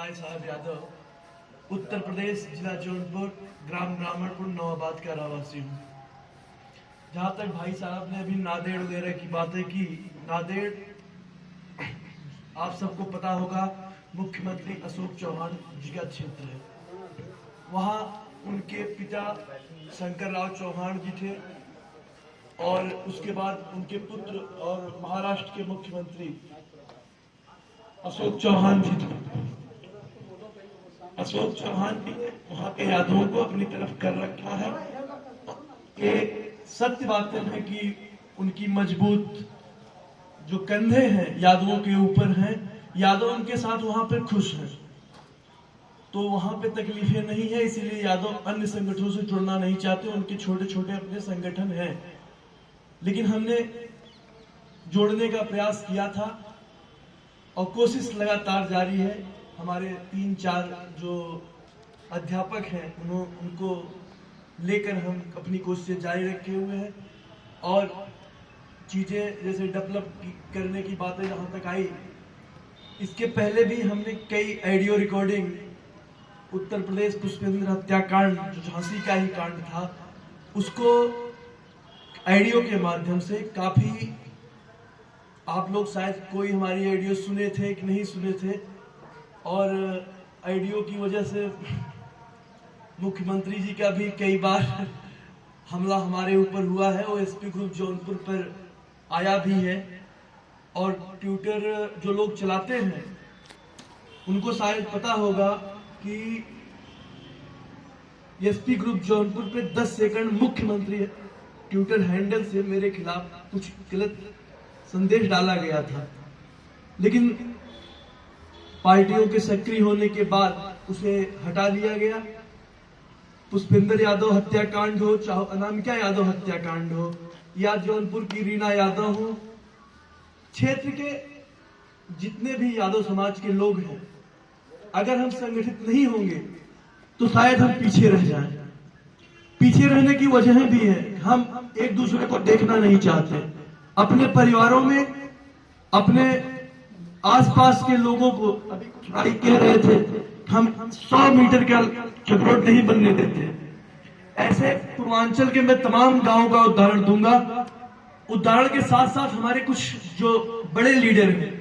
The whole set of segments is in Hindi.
राय साहब यादव, उत्तर प्रदेश, जिला जौनपुर, ग्राम ब्राह्मणपुर, नवाबाद का रहवासी हूँ। जहाँ तक भाई साहब ने अभी नांदेड़ वगैरह की बातें की, नांदेड़ आप सबको पता होगा मुख्यमंत्री अशोक चौहान जी का क्षेत्र है। वहाँ उनके पिता शंकर राव चौहान जी थे और उसके बाद उनके पुत्र और महाराष्ट्र के मुख्यमंत्री अशोक चौहान जी थे। अशोक चौहान जी ने वहां के यादवों को अपनी तरफ कर रखा है। ये सत्य बातें हैं कि उनकी मजबूत जो कंधे हैं यादवों के ऊपर हैं, यादव उनके साथ वहां पे खुश हैं, तो वहां पे तकलीफें नहीं है। इसीलिए यादव अन्य संगठनों से जुड़ना नहीं चाहते। उनके छोटे छोटे अपने संगठन हैं, लेकिन हमने जोड़ने का प्रयास किया था और कोशिश लगातार जारी है। हमारे 3-4 जो अध्यापक हैं उनको लेकर हम अपनी कोशिशें जारी रखे हुए हैं और चीजें जैसे डेवलप करने की बातें जहां तक आई, इसके पहले भी हमने कई ऑडियो रिकॉर्डिंग, उत्तर प्रदेश पुष्पेंद्र हत्याकांड जो झांसी का ही कांड था, उसको ऑडियो के माध्यम से काफी, आप लोग शायद कोई हमारी ऑडियो सुने थे कि नहीं सुने थे, और ऑडियो की वजह से मुख्यमंत्री जी का भी कई बार हमला हमारे ऊपर हुआ है। वो एसपी ग्रुप जौनपुर पर आया भी है और ट्विटर जो लोग चलाते हैं उनको शायद पता होगा कि एसपी ग्रुप जौनपुर पे 10 सेकंड मुख्यमंत्री ट्विटर हैंडल से मेरे खिलाफ कुछ गलत संदेश डाला गया था, लेकिन पार्टियों के सक्रिय होने के बाद उसे हटा लिया गया। पुष्पेंद्र यादव हत्याकांड हो, चाहे अनामिका यादव हत्याकांड हो, या जौनपुर की रीना यादव हो, क्षेत्र के जितने भी यादव समाज के लोग हैं, अगर हम संगठित नहीं होंगे तो शायद हम पीछे रह जाएं। पीछे रहने की वजह भी है, हम एक दूसरे को देखना नहीं चाहते। अपने परिवारों में, अपने आसपास के लोगों को, अभी कुछ भाई कह रहे थे हम 100 मीटर का चक्रोट नहीं बनने देते। ऐसे पूर्वांचल के मैं तमाम गांवों का उदाहरण दूंगा। उदाहरण के साथ साथ हमारे कुछ जो बड़े लीडर हैं,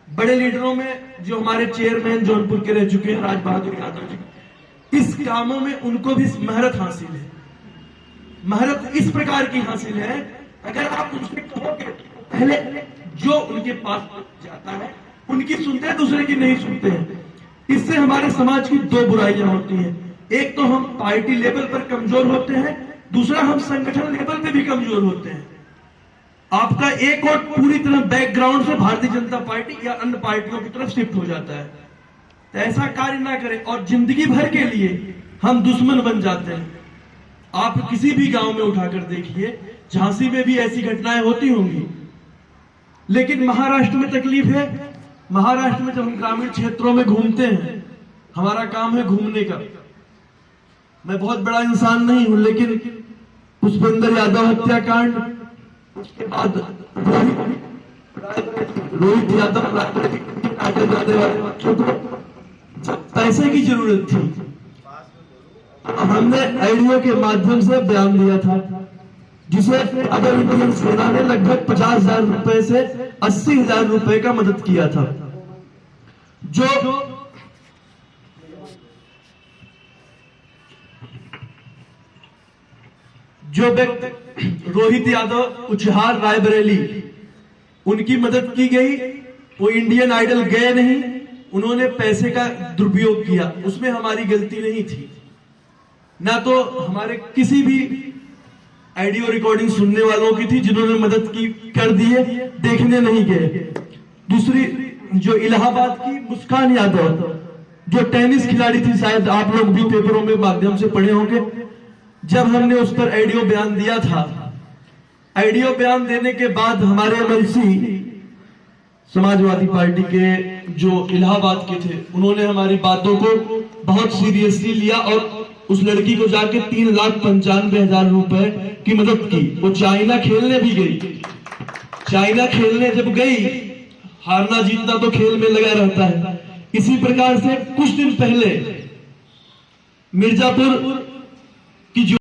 बड़े लीडरों में जो हमारे चेयरमैन जौनपुर के रह चुके हैं राज बहादुर यादव जी, इस कामों में उनको भी महारत हासिल है। महारत इस प्रकार की हासिल है, अगर आप उनसे कहोगे पहले जो उनके पास जाता है उनकी सुनते हैं, दूसरे की नहीं सुनते हैं। इससे हमारे समाज की 2 बुराइयां होती हैं। एक तो हम पार्टी लेवल पर कमजोर होते हैं, दूसरा हम संगठन लेवल पे भी कमजोर होते हैं। आपका एक वोट पूरी तरह बैकग्राउंड से भारतीय जनता पार्टी या अन्य पार्टियों की तरफ शिफ्ट हो जाता है। तो ऐसा कार्य ना करें और जिंदगी भर के लिए हम दुश्मन बन जाते हैं। आप किसी भी गांव में उठाकर देखिए, झांसी में भी ऐसी घटनाएं होती होंगी, लेकिन महाराष्ट्र में तकलीफ है। महाराष्ट्र में जब हम ग्रामीण क्षेत्रों में घूमते हैं, हमारा काम है घूमने का। मैं बहुत बड़ा इंसान नहीं हूं, लेकिन पुष्पेंद्र यादव हत्याकांड, उसके बाद रोहित यादव काटे जाने वाले बच्चों को पैसे की जरूरत थी, हमने ऑडियो के माध्यम से बयान दिया था, जिसे अगर इंडियन सेना ने लगभग 50,000 रुपए से 80,000 रुपए का मदद किया था। जो व्यक्ति रोहित यादव उचहार रायबरेली, उनकी मदद की गई, वो इंडियन आइडल गए नहीं, उन्होंने पैसे का दुरुपयोग किया, उसमें हमारी गलती नहीं थी। ना तो हमारे किसी भी ऑडियो रिकॉर्डिंग सुनने वालों की थी जिन्होंने मदद की कर दिए, देखने नहीं गए। दूसरी जो इलाहाबाद की मुस्कान यादव, जो टेनिस खिलाड़ी थी, शायद आप लोग भी पेपरों में माध्यम से पढ़े होंगे। जब हमने उस पर ऑडियो बयान दिया था, ऑडियो बयान देने के बाद हमारे एमएलसी समाजवादी पार्टी के जो इलाहाबाद के थे, उन्होंने हमारी बातों को बहुत सीरियसली लिया और उस लड़की को जाके 3,95,000 रुपए की मदद की। वो चाइना खेलने भी गई। चाइना खेलने जब गई, हारना जीतना तो खेल में लगा रहता है, इसी प्रकार से कुछ दिन पहले मिर्जापुर की जो